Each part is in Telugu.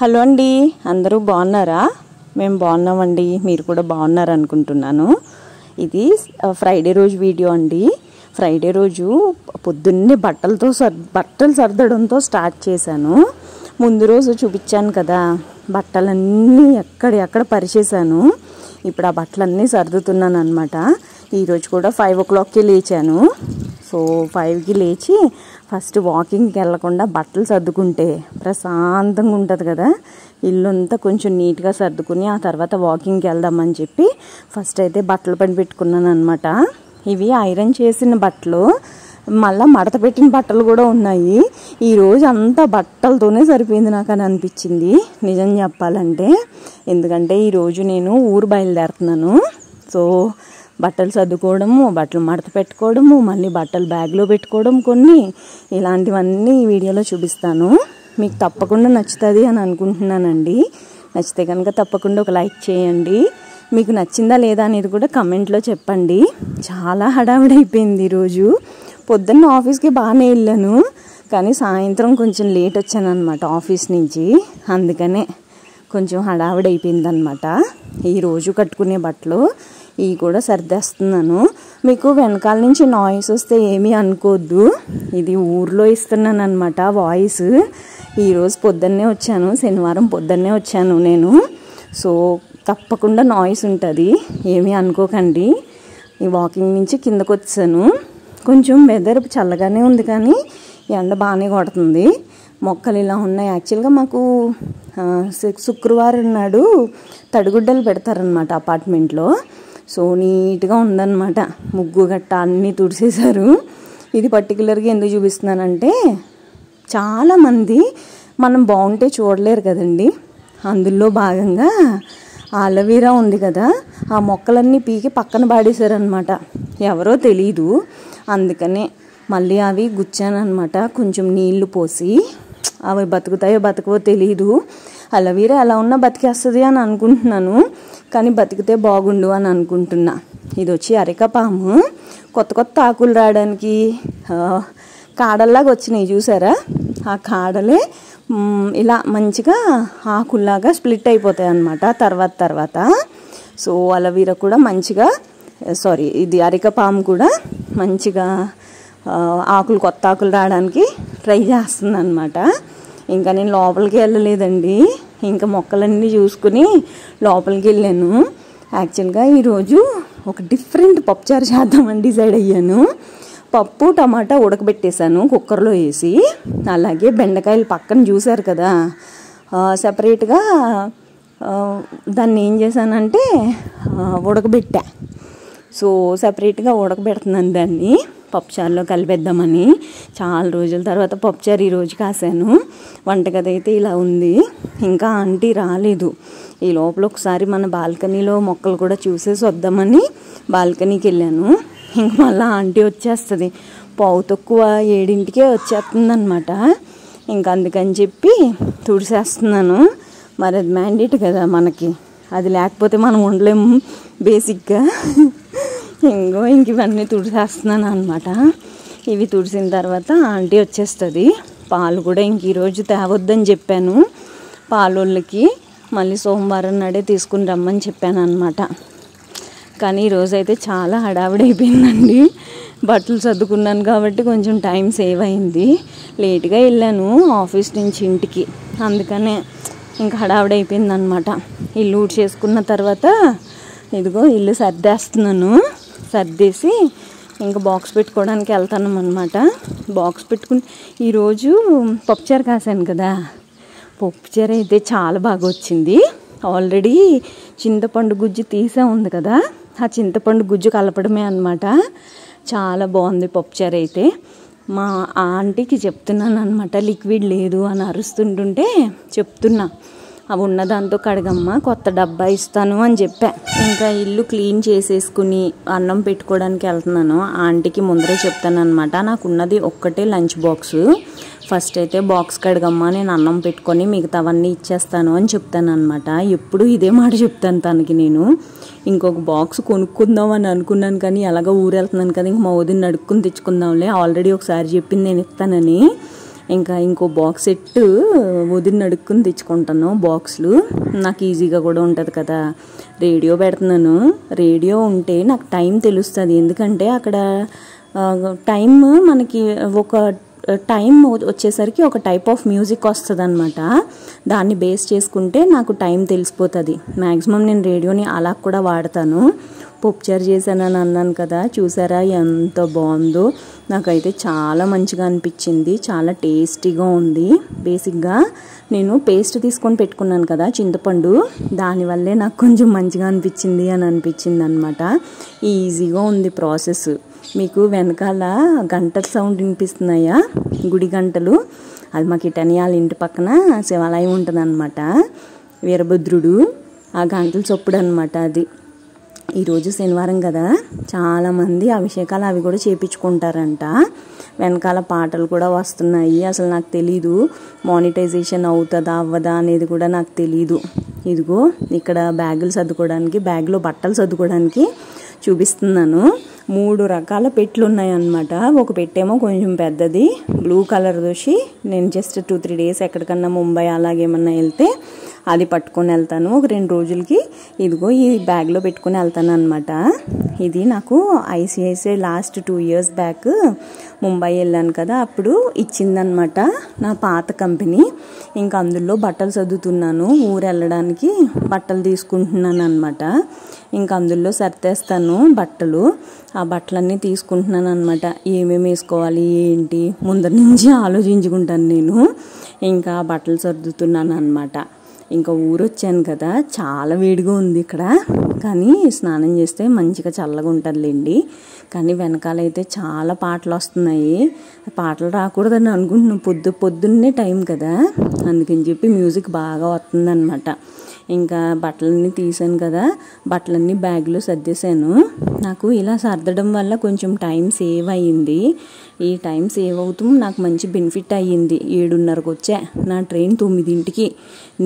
హలో అండి, అందరూ బాగున్నారా? మేము బాగున్నామండి. మీరు కూడా బాగున్నారు అనుకుంటున్నాను. ఇది ఫ్రైడే రోజు వీడియో అండి. ఫ్రైడే రోజు పొద్దున్నే బట్టలు సర్దడంతో స్టార్ట్ చేశాను. ముందు రోజు చూపించాను కదా, బట్టలన్నీ ఎక్కడ పరిచేశాను. ఇప్పుడు ఆ బట్టలన్నీ సర్దుతున్నాను అనమాట. ఈరోజు కూడా 5 o'clockకి లేచాను. సో 5కి లేచి ఫస్ట్ వాకింగ్కి వెళ్ళకుండా బట్టలు సర్దుకుంటే ప్రశాంతంగా ఉంటుంది కదా. ఇల్లు అంతా కొంచెం నీట్గా సర్దుకుని ఆ తర్వాత వాకింగ్కి వెళ్దామని చెప్పి ఫస్ట్ అయితే బట్టలు పని పెట్టుకున్నాను అనమాట. ఇవి ఐరన్ చేసిన బట్టలు, మళ్ళీ మడత పెట్టిన బట్టలు కూడా ఉన్నాయి. ఈరోజు అంతా బట్టలతోనే సరిపోయింది నాకు అని అనిపించింది నిజం చెప్పాలంటే. ఎందుకంటే ఈరోజు నేను ఊరు బయలుదేరుతున్నాను. సో బట్టలు సర్దుకోవడము, బట్టలు మడత పెట్టుకోవడము, మళ్ళీ బట్టలు బ్యాగ్లో పెట్టుకోవడం, కొన్ని ఇలాంటివన్నీ ఈ వీడియోలో చూపిస్తాను. మీకు తప్పకుండా నచ్చుతుంది అని అనుకుంటున్నానండి. నచ్చితే కనుక తప్పకుండా ఒక లైక్ చేయండి. మీకు నచ్చిందా లేదా అనేది కూడా కమెంట్లో చెప్పండి. చాలా హడావిడి అయిపోయింది ఈరోజు. పొద్దున్న ఆఫీస్కి బాగానే వెళ్ళాను, కానీ సాయంత్రం కొంచెం లేట్ వచ్చాను అనమాట ఆఫీస్ నుంచి. అందుకనే కొంచెం హడావిడి అయిపోయింది అనమాట. ఈరోజు కట్టుకునే బట్టలు ఇవి కూడా సర్దేస్తున్నాను. మీకు వెనకాల నుంచి నాయిస్ వస్తే ఏమీ అనుకోవద్దు, ఇది ఊర్లో ఇస్తున్నాను అనమాట వాయిస్. ఈరోజు పొద్దున్నే వచ్చాను, శనివారం పొద్దున్నే వచ్చాను నేను. సో తప్పకుండా నాయిస్ ఉంటుంది, ఏమీ అనుకోకండి. ఈ వాకింగ్ నుంచి కిందకు వచ్చాను. కొంచెం వెదర్ చల్లగానే ఉంది, కానీ ఎండ బాగానే కొడుతుంది. మొక్కలు ఇలా ఉన్నాయి. యాక్చువల్గా మాకు శుక్రవారం నాడు తడిగుడ్డలు పెడతారనమాట అపార్ట్మెంట్లో. సో నీట్గా ఉందన్నమాట. ముగ్గు గట్ట అన్నీ తుడిసేశారు. ఇది పర్టికులర్గా ఎందుకు చూపిస్తున్నానంటే, చాలామంది మనం బాగుంటే చూడలేరు కదండి. అందులో భాగంగా అలోవెరా ఉంది కదా, ఆ మొక్కలన్నీ పీకి పక్కన పాడేశారనమాట. ఎవరో తెలీదు, అందుకనే మళ్ళీ అవి గుచ్చానమాట. కొంచెం నీళ్లు పోసి, అవి బతుకుతాయో బతకవో తెలీదు. అలోవెరా ఎలా ఉన్నా బతికేస్తుంది అని అనుకుంటున్నాను, కానీ బతికితే బాగుండు అని అనుకుంటున్నా. ఇది వచ్చి అరికపాము. కొత్త ఆకులు రావడానికి కాడల్లాగా వచ్చినాయి చూసారా, ఆ కాడలే ఇలా మంచిగా ఆకుల్లాగా స్ప్లిట్ అయిపోతాయి అన్నమాట తర్వాత. సో అలోవెరా కూడా మంచిగా, ఇది అరికపాము కూడా మంచిగా కొత్త ఆకులు రావడానికి ట్రై చేస్తుంది అనమాట. ఇంకా నేను లోపలికి వెళ్ళలేదండి, ఇంకా మొక్కలన్నీ చూసుకుని లోపలికి వెళ్ళాను. యాక్చువల్గా ఈరోజు ఒక డిఫరెంట్ పప్పుచారు చేద్దామని డిసైడ్ అయ్యాను. పప్పు టమాటా ఉడకబెట్టేశాను కుక్కర్లో వేసి. అలాగే బెండకాయలు పక్కన చూశారు కదా, సపరేట్గా దాన్ని ఏం చేశానంటే ఉడకబెట్టా. సో సపరేట్గా ఉడకబెడుతున్నాను దాన్ని పప్పుచారులో కలిపేద్దామని. చాలా రోజుల తర్వాత పప్పుచారు ఈరోజు కాసాను. వంటగది అయితే ఇలా ఉంది. ఇంకా ఆంటీ రాలేదు. ఈ లోపల ఒకసారి మన బాల్కనీలో మొక్కలు కూడా చూసేసి వద్దామని బాల్కనీకి వెళ్ళాను. ఇంక మళ్ళీ ఆంటీ వచ్చేస్తుంది, 7:15కే వచ్చేస్తుంది అనమాట. ఇంకా అందుకని చెప్పి తుడిసేస్తున్నాను. మరి అది మ్యాండేట్ కదా మనకి, అది లేకపోతే మనం ఉండలేము బేసిక్గా. ఇంక ఇవన్నీ తుడిసేస్తున్నాను అనమాట. ఇవి తుడిసిన తర్వాత ఆంటీ వచ్చేస్తుంది. పాలు కూడా ఈరోజు తేవద్దని చెప్పాను పాలోళ్ళకి, మళ్ళీ సోమవారం నాడే తీసుకుని రమ్మని చెప్పాను అనమాట. కానీ ఈరోజైతే చాలా హడావిడి అయిపోయిందండి. బట్టలు సర్దుకున్నాను కాబట్టి కొంచెం టైం సేవ్ అయింది. లేట్గా వెళ్ళాను ఆఫీస్ నుంచి ఇంటికి, అందుకనే ఇంకా హడావిడి అయిపోయింది అనమాట. ఇల్లు చేసుకున్న తర్వాత ఇదిగో ఇల్లు సర్దేస్తున్నాను. సర్దేసి ఇంకా బాక్స్ పెట్టుకోవడానికి వెళ్తాను అనమాట. బాక్స్ పెట్టుకుని ఈరోజు పప్పుచారు కాసాను కదా, పప్పుచారు అయితే చాలా బాగా వచ్చింది. ఆల్రెడీ చింతపండు గుజ్జు తీసే ఉంది కదా, ఆ చింతపండు గుజ్జు కలపడమే అనమాట. చాలా బాగుంది పప్పుచారు అయితే. మా ఆంటీకి చెప్తున్నాను అనమాట, లిక్విడ్ లేదు అని అరుస్తుంటుంటే చెప్తున్నా, అవి ఉన్నదాంతో కడగమ్మ, కొత్త డబ్బా ఇస్తాను అని చెప్పా. ఇంకా ఇల్లు క్లీన్ చేసేసుకుని అన్నం పెట్టుకోవడానికి వెళ్తున్నాను. ఆంటీకి ముందరే చెప్తాను అనమాట, నాకున్నది ఒక్కటే లంచ్ బాక్స్. ఫస్ట్ అయితే బాక్స్ కడగమ్మా, నేను అన్నం పెట్టుకొని మిగతావన్నీ ఇచ్చేస్తాను అని చెప్తాను అనమాట. ఎప్పుడు ఇదే మాట చెప్తాను తనకి నేను. ఇంకొక బాక్స్ కొనుక్కుందాం అని అనుకున్నాను, కానీ ఎలాగో ఊరు వెళ్తున్నాను కదా, ఇంక మా వదిన అడుక్కుని తెచ్చుకుందాంలే, ఆల్రెడీ ఒకసారి చెప్పింది నేను ఇస్తానని. ఇంకా ఇంకో బాక్స్ సెట్ వదిలి నడుక్కుని తెచ్చుకుంటాను బాక్స్లు, నాకు ఈజీగా కూడా ఉంటుంది కదా. రేడియో పెడుతున్నాను, రేడియో ఉంటే నాకు టైం తెలుస్తుంది. ఎందుకంటే అక్కడ టైం మనకి ఒక టైం వచ్చేసరికి ఒక టైప్ ఆఫ్ మ్యూజిక్ వస్తుంది అనమాట. దాన్ని బేస్ చేసుకుంటే నాకు టైం తెలిసిపోతుంది. మ్యాక్సిమం నేను రేడియోని అలా కూడా వాడతాను. పప్పుచారు చేశానని అన్నాను కదా, చూసారా ఎంత బాగుందో. నాకైతే చాలా మంచిగా అనిపించింది, చాలా టేస్టీగా ఉంది. బేసిక్గా నేను పేస్ట్ తీసుకొని పెట్టుకున్నాను కదా చింతపండు, దానివల్లే నాకు కొంచెం మంచిగా అనిపించింది అనమాట. ఈజీగా ఉంది ప్రాసెస్. మీకు వెనకాల గంటల సౌండ్ వినిపిస్తున్నాయా, గుడి గంటలు. అది మాకు ఇటనియాల ఇంటి పక్కన శివాలయం ఉంటుంది అనమాట, వీరభద్రుడు ఆ గంటల చప్పుడు అనమాట అది. ఈరోజు శనివారం కదా, చాలామంది అభిషేకాలు అవి కూడా చేయించుకుంటారంట. వెనకాల పాటలు కూడా వస్తున్నాయి. అసలు నాకు తెలీదు మానిటైజేషన్ అవుతుందా అవ్వదా అనేది కూడా నాకు తెలీదు. ఇదిగో ఇక్కడ బ్యాగులు సర్దుకోవడానికి, బ్యాగ్లో బట్టలు సర్దుకోవడానికి చూపిస్తున్నాను. 3 రకాల పెట్లు ఉన్నాయన్నమాట. ఒక పెట్టేమో కొంచెం పెద్దది, బ్లూ కలర్ దోషి. నేను జస్ట్ 2-3 డేస్ ఎక్కడికన్నా ముంబై అలాగేమన్నా వెళ్తే అది పట్టుకొని వెళ్తాను. ఒక 2 రోజులకి ఇదిగో ఈ బ్యాగ్లో పెట్టుకుని వెళ్తాను అనమాట. ఇది నాకు ICICI last 2 years back Mumbai వెళ్ళాను కదా, అప్పుడు ఇచ్చిందనమాట నా పాత కంపెనీ. ఇంకా అందులో బట్టలు సర్దుతున్నాను, ఊరు వెళ్ళడానికి బట్టలు తీసుకుంటున్నాను అనమాట. ఇంకా అందులో సర్దేస్తాను బట్టలు. ఆ బట్టలన్నీ తీసుకుంటున్నాను అనమాట. ఏమేమి వేసుకోవాలి ఏంటి ముందర నుంచి ఆలోచించుకుంటాను నేను. ఇంకా బట్టలు సర్దుతున్నాను అనమాట. ఇంకా ఊరు వచ్చాను కదా, చాలా వేడిగా ఉంది ఇక్కడ, కానీ స్నానం చేస్తే మంచిగా చల్లగా ఉంటుందిలేండి. కానీ వెనకాలైతే చాలా పాటలు వస్తున్నాయి. పాటలు రాకూడదని అనుకుంటున్నాను, పొద్దున్నే టైం కదా, అందుకని చెప్పి మ్యూజిక్ బాగా వస్తుందన్నమాట. ఇంకా బట్టలన్నీ తీసాను కదా, బట్టలన్నీ బ్యాగ్లో సర్దేశాను. నాకు ఇలా సర్దడం వల్ల కొంచెం టైం సేవ్ అయ్యింది. ఈ టైం సేవ్ అవుతూ నాకు మంచి బెనిఫిట్ అయ్యింది. 7:30కి వచ్చా, నా ట్రైన్ 9ంటికి.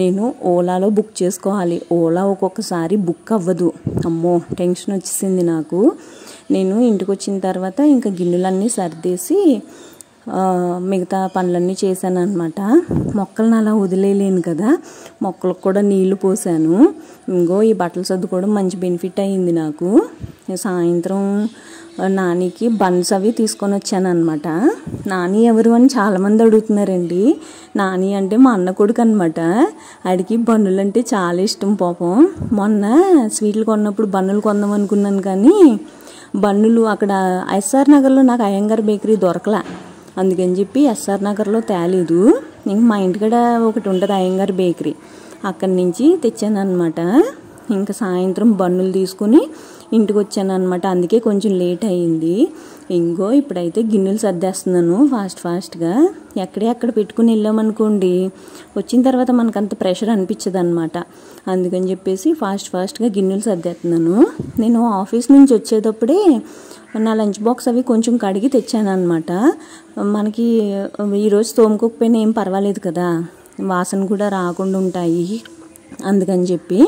నేను ఓలాలో బుక్ చేసుకోవాలి. ఓలా ఒక్కొక్కసారి బుక్ అవ్వదు. అమ్మో టెన్షన్ వచ్చేసింది నాకు. నేను ఇంటికి వచ్చిన తర్వాత ఇంకా గిన్నెలన్నీ సర్దేసి మిగతా పనులన్నీ చేశాను అనమాట. మొక్కలను అలా వదిలేయలేను కదా, మొక్కలకు కూడా నీళ్లు పోసాను. ఇంకో ఈ బట్టలు సర్దుకోవడం మంచి బెనిఫిట్ అయ్యింది నాకు. సాయంత్రం నానికి బన్స్ అవి తీసుకొని వచ్చాను అనమాట. నాని ఎవరు అని చాలామంది అడుగుతున్నారండి. నాని అంటే మా అన్న కొడుకు అనమాట. ఆడికి బన్నులు అంటే చాలా ఇష్టం పాపం. మొన్న స్వీట్లు కొన్నప్పుడు బన్నులు కొందాం అనుకున్నాను, కానీ బన్నులు అక్కడ ఎస్ఆర్ నగర్లో నాకు అయ్యంగార్ బేకరీ దొరకలా. అందుకని చెప్పి ఎస్ఆర్ నగర్లో తేలేదు. ఇంక మా ఇంటికాడ ఒకటి ఉంటుంది అయ్యంగార్ బేకరీ, అక్కడి నుంచి తెచ్చాను అనమాట. ఇంకా సాయంత్రం బన్నులు తీసుకుని ఇంటికి వచ్చాను అనమాట. అందుకే కొంచెం లేట్ అయ్యింది. ఇంకో ఇప్పుడైతే గిన్నెలు సర్దేస్తున్నాను ఫాస్ట్గా. ఎక్కడ పెట్టుకుని వెళ్ళామనుకోండి, వచ్చిన తర్వాత మనకంత ప్రెషర్ అనిపించదు అనమాట. అందుకని చెప్పేసి ఫాస్ట్గా గిన్నెలు సర్దేస్తున్నాను. నేను ఆఫీస్ నుంచి వచ్చేటప్పుడే నా లంచ్ బాక్స్ అవి కొంచెం కడిగి తెచ్చాను అనమాట. మనకి ఈరోజు తోముకోకపోయినా ఏం పర్వాలేదు కదా, వాసన కూడా రాకుండా ఉంటాయి. అందుకని చెప్పి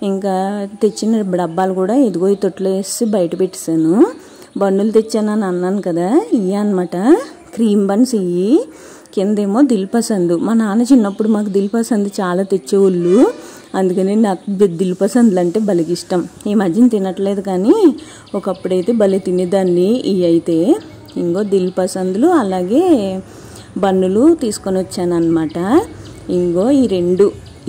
ఇంకా తెచ్చిన డబ్బాలు కూడా ఇదిగో ఈ తొట్లో వేసి బయట పెట్టేశాను. బన్నులు తెచ్చానని అన్నాను కదా, ఇవి అనమాట క్రీమ్ బన్స్. ఇవి కిందేమో దిల్ పసంద్. మా నాన్న చిన్నప్పుడు మాకు దిల్ పసంద్ చాలా తెచ్చేవాళ్ళు, అందుకని నాకు దిల్ పసంద్లు అంటే భలే ఇష్టం. ఈ మధ్యన తినట్లేదు, కానీ ఒకప్పుడైతే భలే తినేదాన్ని. ఇవి అయితే ఇంకో దిల్ పసంద్లు అలాగే బన్నులు తీసుకొని వచ్చాను అనమాట. ఇంకో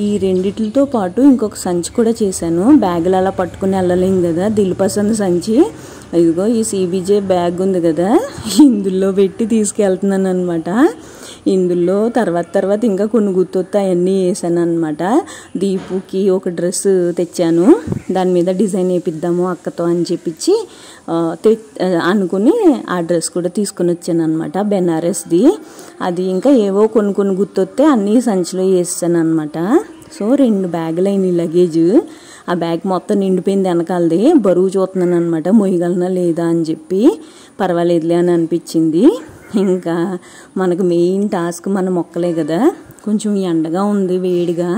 ఈ రెండిటితో పాటు ఇంకొక సంచి కూడా చేశాను. బ్యాగులు అలా పట్టుకుని వెళ్ళలేం కదా, దిల్ పసంద్ సంచి. ఇదిగో ఈ సిబిజే బ్యాగ్ ఉంది కదా, ఇందులో పెట్టి తీసుకెళ్తున్నాను అనమాట. ఇందులో తర్వాత ఇంకా కొన్ని గుర్తొత్త అవన్నీ వేసాను అనమాట. దీపుకి ఒక డ్రెస్ తెచ్చాను, దాని మీద డిజైన్ వేపిద్దాము అక్కతో అని చెప్పించి అనుకుని ఆ డ్రెస్ కూడా తీసుకుని వచ్చాను అనమాట, బెనారస్ది. అది ఇంకా ఏవో కొన్ని గుర్తొస్తే అన్నీ సంచిలో వేసాను అనమాట. సో 2 బ్యాగులు అయినాయి లగేజ్. ఆ బ్యాగ్ మొత్తం నిండిపోయింది వెనకాలది. బరువు చూస్తున్నాను అనమాట, మొయ్యగలనా లేదా అని చెప్పి. పర్వాలేదులే అని అనిపించింది. ఇంకా మనకు మెయిన్ టాస్క్ మన మొక్కలే కదా, కొంచెం ఎండగా ఉంది వేడిగా.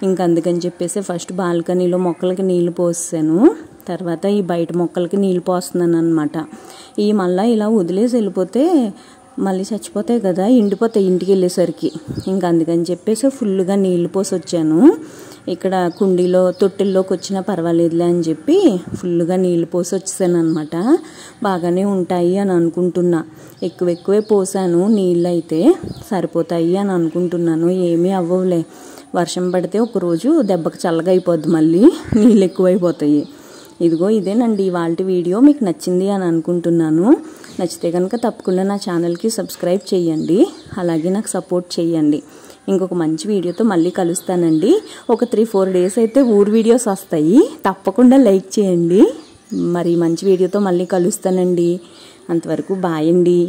ఇంకా అందుకని చెప్పేసి ఫస్ట్ బాల్కనీలో మొక్కలకి నీళ్లు పోసాను, తర్వాత ఈ బయట మొక్కలకి నీళ్ళు పోస్తున్నాను అనమాట. ఈ మళ్ళీ ఇలా వదిలేసి వెళ్ళిపోతే మళ్ళీ చచ్చిపోతాయి కదా, ఎండిపోతాయి ఇంటికి వెళ్ళేసరికి. ఇంకా అందుకని చెప్పేసి ఫుల్గా నీళ్లు పోసి వచ్చాను. ఇక్కడ కుండీలో తొట్టెల్లోకి వచ్చినా పర్వాలేదులే అని చెప్పి ఫుల్గా నీళ్లు పోసి వచ్చేసాను అనమాట. బాగానే ఉంటాయి అని అనుకుంటున్నా. ఎక్కువే పోసాను, నీళ్ళు అయితే సరిపోతాయి అని అనుకుంటున్నాను. ఏమీ అవ్వవులే, వర్షం పడితే ఒకరోజు దెబ్బకి చల్లగా అయిపోద్ది, మళ్ళీ నీళ్ళు ఎక్కువైపోతాయి. ఇదిగో ఇదేనండి ఇవాళ వీడియో. మీకు నచ్చింది అని అనుకుంటున్నాను. నచ్చితే కనుక తప్పకుండా నా ఛానల్కి సబ్స్క్రైబ్ చేయండి, అలాగే నాకు సపోర్ట్ చేయండి. ఇంకొక మంచి వీడియోతో మళ్ళీ కలుస్తానండి. ఒక 3-4 డేస్ అయితే ఊరు వీడియోస్ వస్తాయి, తప్పకుండా లైక్ చేయండి. మరి మంచి వీడియోతో మళ్ళీ కలుస్తానండి. అంతవరకు బాయ్ అండి.